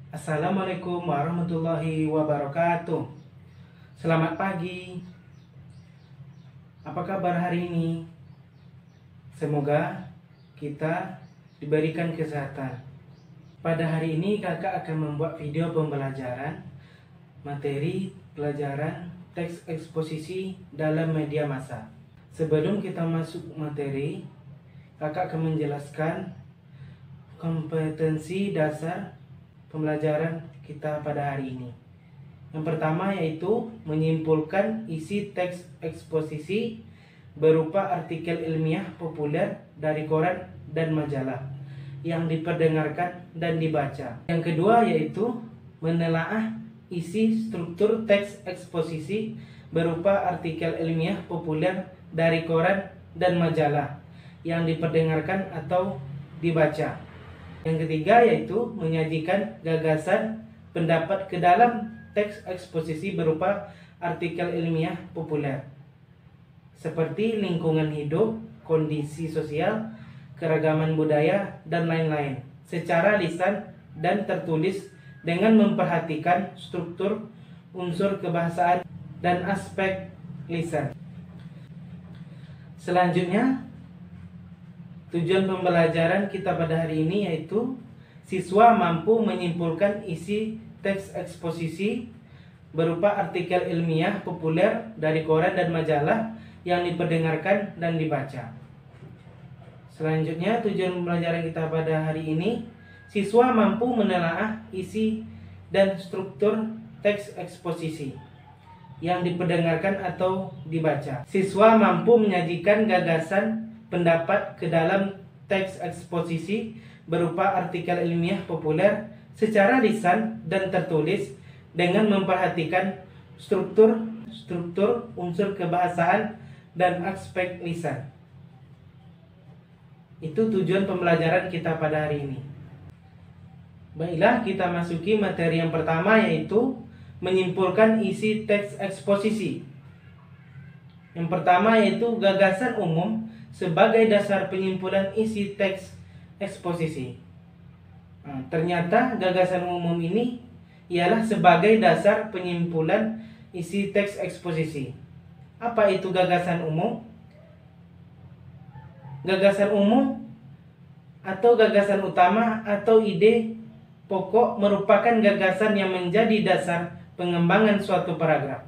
Assalamualaikum warahmatullahi wabarakatuh. Selamat pagi. Apa kabar hari ini? Semoga kita diberikan kesehatan. Pada hari ini kakak akan membuat video pembelajaran materi pelajaran teks eksposisi dalam media massa. Sebelum kita masuk materi, kakak akan menjelaskan kompetensi dasar pembelajaran kita pada hari ini. Yang pertama yaitu menyimpulkan isi teks eksposisi berupa artikel ilmiah populer dari koran dan majalah yang diperdengarkan dan dibaca. Yang kedua yaitu menelaah isi struktur teks eksposisi berupa artikel ilmiah populer dari koran dan majalah yang diperdengarkan atau dibaca. Yang ketiga yaitu menyajikan gagasan pendapat ke dalam teks eksposisi berupa artikel ilmiah populer seperti lingkungan hidup, kondisi sosial, keragaman budaya, dan lain-lain secara lisan dan tertulis dengan memperhatikan struktur, unsur kebahasaan, dan aspek lisan. Selanjutnya, tujuan pembelajaran kita pada hari ini yaitu siswa mampu menyimpulkan isi teks eksposisi berupa artikel ilmiah populer dari koran dan majalah yang diperdengarkan dan dibaca. Selanjutnya, tujuan pembelajaran kita pada hari ini, siswa mampu menelaah isi dan struktur teks eksposisi yang diperdengarkan atau dibaca. Siswa mampu menyajikan gagasan pendapat ke dalam teks eksposisi berupa artikel ilmiah populer secara lisan dan tertulis dengan memperhatikan struktur, unsur kebahasaan, dan aspek lisan. Itu tujuan pembelajaran kita pada hari ini. Baiklah, kita masuki materi yang pertama yaitu menyimpulkan isi teks eksposisi. Yang pertama yaitu gagasan umum sebagai dasar penyimpulan isi teks eksposisi. Ternyata gagasan umum ini ialah sebagai dasar penyimpulan isi teks eksposisi. Apa itu gagasan umum? Gagasan umum atau gagasan utama atau ide pokok merupakan gagasan yang menjadi dasar pengembangan suatu paragraf.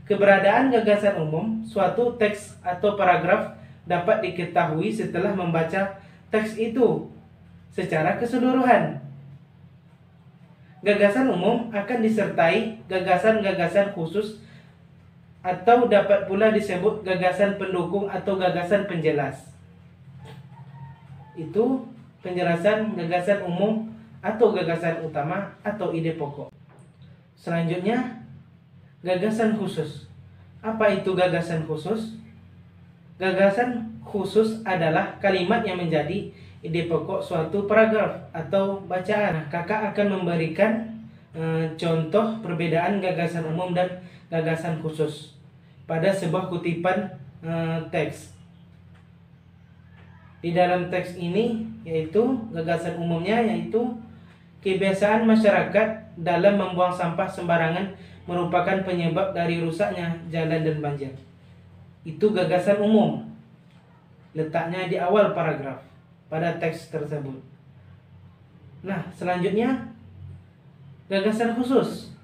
Keberadaan gagasan umum suatu teks atau paragraf dapat diketahui setelah membaca teks itu secara keseluruhan. Gagasan umum akan disertai gagasan-gagasan khusus atau dapat pula disebut gagasan pendukung atau gagasan penjelas. Itu penjelasan gagasan umum atau gagasan utama atau ide pokok. Selanjutnya, gagasan khusus. Apa itu gagasan khusus? Gagasan khusus adalah kalimat yang menjadi ide pokok suatu paragraf atau bacaan. Kakak akan memberikan contoh perbedaan gagasan umum dan gagasan khusus pada sebuah kutipan teks. Di dalam teks ini yaitu gagasan umumnya yaitu kebiasaan masyarakat dalam membuang sampah sembarangan merupakan penyebab dari rusaknya jalan dan banjir. Itu gagasan umum. Letaknya di awal paragraf pada teks tersebut. Nah, selanjutnya gagasan khusus.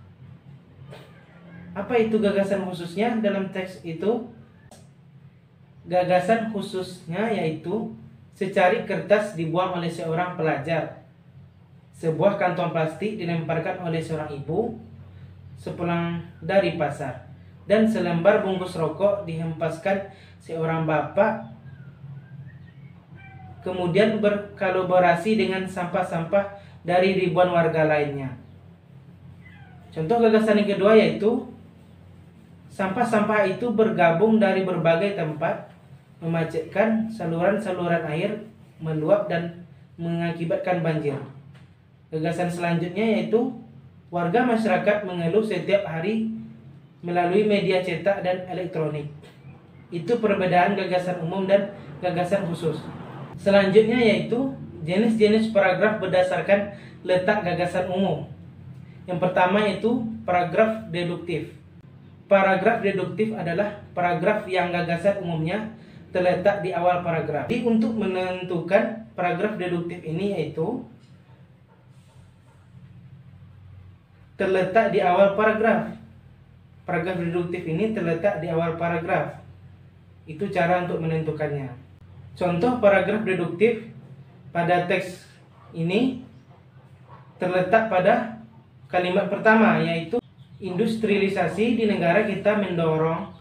Apa itu gagasan khususnya dalam teks itu? Gagasan khususnya yaitu secari kertas dibuang oleh seorang pelajar, sebuah kantong plastik dilemparkan oleh seorang ibu sepulang dari pasar, dan selembar bungkus rokok dihempaskan seorang bapak, kemudian berkolaborasi dengan sampah-sampah dari ribuan warga lainnya. Contoh gagasan yang kedua yaitu sampah-sampah itu bergabung dari berbagai tempat, memacetkan saluran-saluran air, meluap dan mengakibatkan banjir. Gagasan selanjutnya yaitu warga masyarakat mengeluh setiap hari melalui media cetak dan elektronik. Itu perbedaan gagasan umum dan gagasan khusus. Selanjutnya yaitu jenis-jenis paragraf berdasarkan letak gagasan umum. Yang pertama yaitu paragraf deduktif. Paragraf deduktif adalah paragraf yang gagasan umumnya terletak di awal paragraf. Jadi untuk menentukan paragraf deduktif ini yaitu terletak di awal paragraf. Paragraf deduktif ini terletak di awal paragraf. Itu cara untuk menentukannya. Contoh paragraf deduktif pada teks ini terletak pada kalimat pertama, yaitu industrialisasi di negara kita mendorong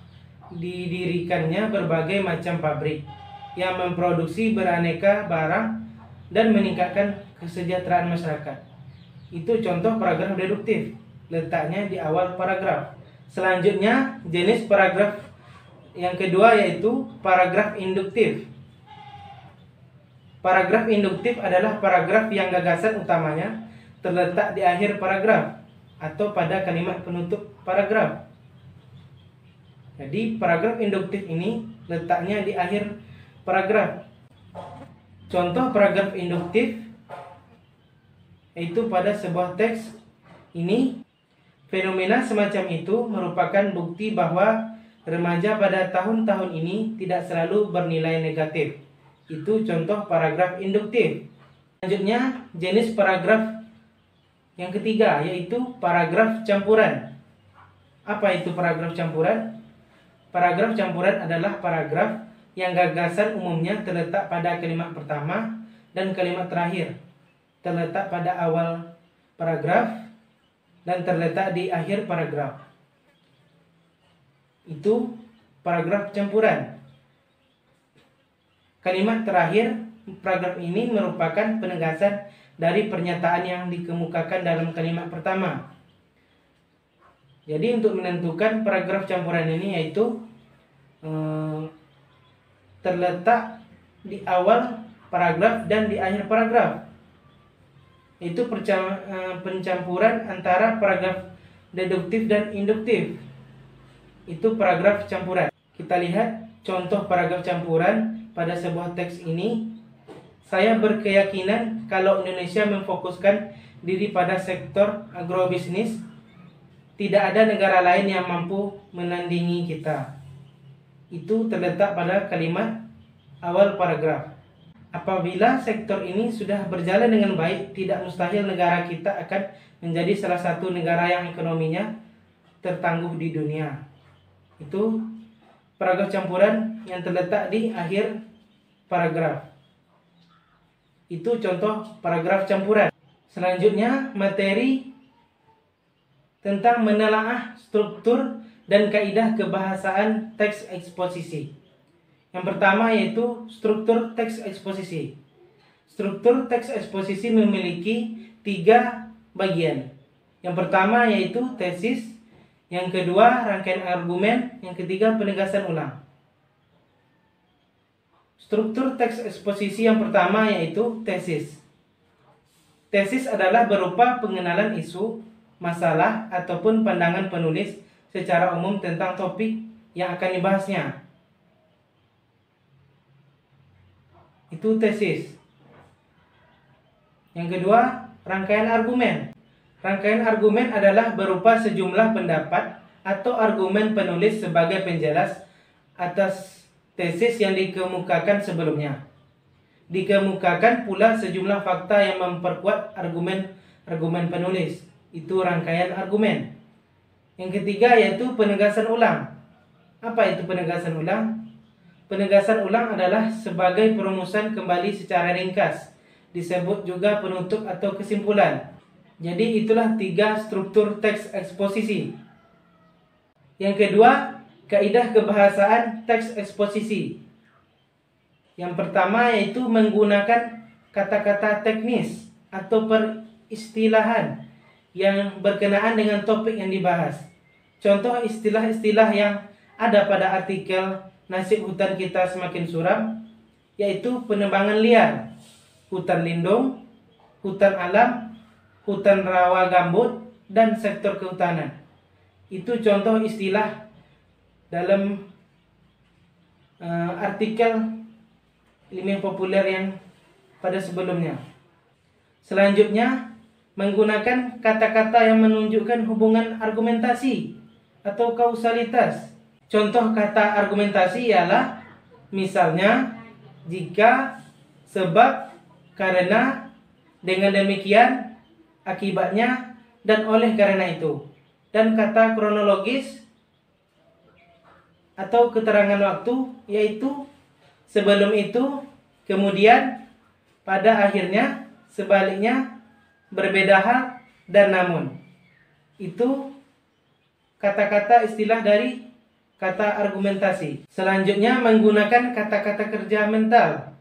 didirikannya berbagai macam pabrik yang memproduksi beraneka barang dan meningkatkan kesejahteraan masyarakat. Itu contoh paragraf deduktif, letaknya di awal paragraf. Selanjutnya, jenis paragraf yang kedua yaitu paragraf induktif. Paragraf induktif adalah paragraf yang gagasan utamanya terletak di akhir paragraf atau pada kalimat penutup paragraf. Jadi paragraf induktif ini letaknya di akhir paragraf. Contoh paragraf induktif yaitu pada sebuah teks ini, fenomena semacam itu merupakan bukti bahwa remaja pada tahun-tahun ini tidak selalu bernilai negatif. Itu contoh paragraf induktif. Selanjutnya, jenis paragraf yang ketiga yaitu paragraf campuran. Apa itu paragraf campuran? Paragraf campuran adalah paragraf yang gagasan umumnya terletak pada kalimat pertama dan kalimat terakhir, terletak pada awal paragraf dan terletak di akhir paragraf. Itu paragraf campuran. Kalimat terakhir paragraf ini merupakan penegasan dari pernyataan yang dikemukakan dalam kalimat pertama. Jadi untuk menentukan paragraf campuran ini yaitu terletak di awal paragraf dan di akhir paragraf. Itu pencampuran antara paragraf deduktif dan induktif. Itu paragraf campuran. Kita lihat contoh paragraf campuran pada sebuah teks ini. Saya berkeyakinan kalau Indonesia memfokuskan diri pada sektor agrobisnis, tidak ada negara lain yang mampu menandingi kita. Itu terletak pada kalimat awal paragraf. Apabila sektor ini sudah berjalan dengan baik, tidak mustahil negara kita akan menjadi salah satu negara yang ekonominya tertangguh di dunia. Itu paragraf campuran yang terletak di akhir paragraf. Itu contoh paragraf campuran. Selanjutnya, materi tentang menelaah struktur dan kaidah kebahasaan teks eksposisi. Yang pertama yaitu struktur teks eksposisi. Struktur teks eksposisi memiliki 3 bagian. Yang pertama yaitu tesis, yang kedua rangkaian argumen, yang ketiga penegasan ulang. Struktur teks eksposisi yang pertama yaitu tesis. Tesis adalah berupa pengenalan isu, masalah, ataupun pandangan penulis secara umum tentang topik yang akan dibahasnya. Itu tesis. Yang kedua, rangkaian argumen. Rangkaian argumen adalah berupa sejumlah pendapat atau argumen penulis sebagai penjelas atas tesis yang dikemukakan sebelumnya. Dikemukakan pula sejumlah fakta yang memperkuat argumen penulis. Itu rangkaian argumen. Yang ketiga yaitu penegasan ulang. Apa itu penegasan ulang? Penegasan ulang adalah sebagai perumusan kembali secara ringkas. Disebut juga penutup atau kesimpulan. Jadi itulah 3 struktur teks eksposisi. Yang kedua, kaidah kebahasaan teks eksposisi. Yang pertama yaitu menggunakan kata-kata teknis atau peristilahan yang berkenaan dengan topik yang dibahas. Contoh istilah-istilah yang ada pada artikel Nasib Hutan Kita Semakin Suram yaitu penebangan liar, hutan lindung, hutan alam, hutan rawa gambut, dan sektor kehutanan. Itu contoh istilah dalam artikel ilmiah populer yang pada sebelumnya. Selanjutnya, menggunakan kata-kata yang menunjukkan hubungan argumentasi atau kausalitas. Contoh kata argumentasi ialah misalnya jika, sebab, karena, dengan demikian, akibatnya, dan oleh karena itu. Dan kata kronologis atau keterangan waktu yaitu sebelum itu, kemudian, pada akhirnya, sebaliknya, berbeda hal, dan namun. Itu kata-kata istilah dari kata argumentasi. Selanjutnya menggunakan kata-kata kerja mental.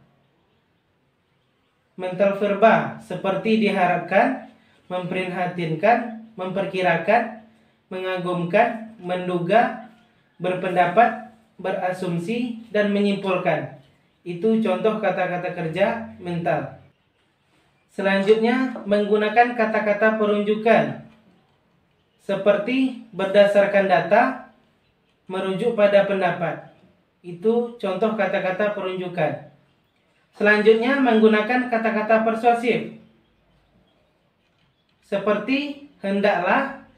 Mental verba seperti diharapkan, memprihatinkan, memperkirakan, mengagumkan, menduga, berpendapat, berasumsi, dan menyimpulkan. Itu contoh kata-kata kerja mental. Selanjutnya menggunakan kata-kata perunjukan seperti berdasarkan data, merujuk pada pendapat. Itu contoh kata-kata perunjukan. Selanjutnya menggunakan kata-kata persuasif seperti hendaklah,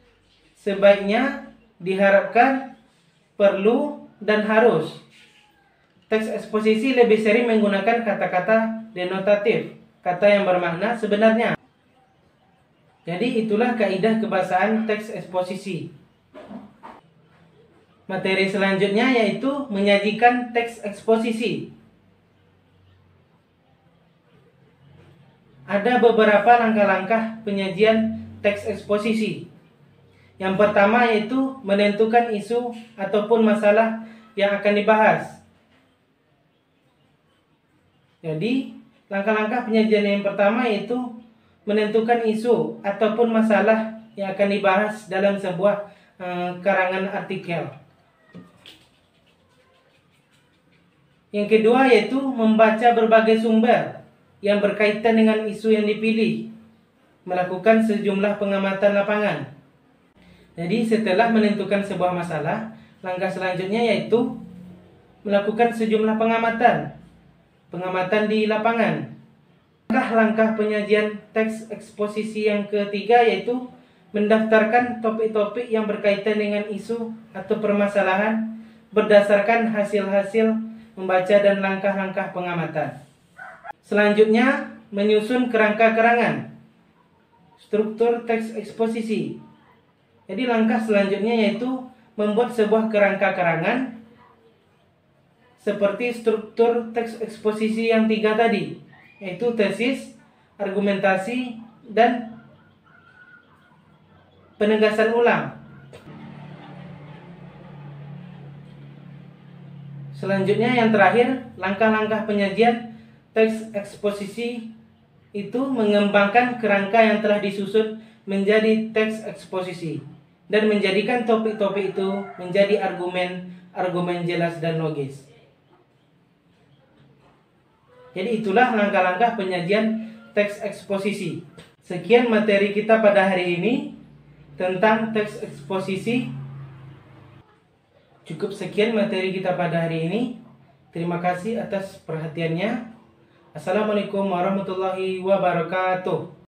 sebaiknya, diharapkan, perlu, dan harus. Teks eksposisi lebih sering menggunakan kata-kata denotatif, kata yang bermakna sebenarnya. Jadi itulah kaidah kebahasaan teks eksposisi. Materi selanjutnya yaitu menyajikan teks eksposisi. Ada beberapa langkah-langkah penyajian teks eksposisi. Yang pertama yaitu menentukan isu ataupun masalah yang akan dibahas. Jadi, langkah-langkah penyajian yang pertama yaitu menentukan isu ataupun masalah yang akan dibahas dalam sebuah karangan artikel. Yang kedua yaitu membaca berbagai sumber yang berkaitan dengan isu yang dipilih, melakukan sejumlah pengamatan lapangan. Jadi setelah menentukan sebuah masalah, langkah selanjutnya yaitu melakukan sejumlah pengamatan di lapangan. Langkah penyajian teks eksposisi yang ketiga yaitu mendaftarkan topik-topik yang berkaitan dengan isu atau permasalahan berdasarkan hasil-hasil membaca dan langkah-langkah pengamatan. Selanjutnya, menyusun kerangka karangan, struktur teks eksposisi. Jadi langkah selanjutnya yaitu membuat sebuah kerangka karangan seperti struktur teks eksposisi yang 3 tadi, yaitu tesis, argumentasi, dan penegasan ulang. Selanjutnya yang terakhir, langkah-langkah penyajian teks eksposisi itu mengembangkan kerangka yang telah disusun menjadi teks eksposisi dan menjadikan topik-topik itu menjadi argumen jelas dan logis. Jadi itulah langkah-langkah penyajian teks eksposisi. Sekian materi kita pada hari ini tentang teks eksposisi. Cukup sekian materi kita pada hari ini. Terima kasih atas perhatiannya. Assalamualaikum warahmatullahi wabarakatuh.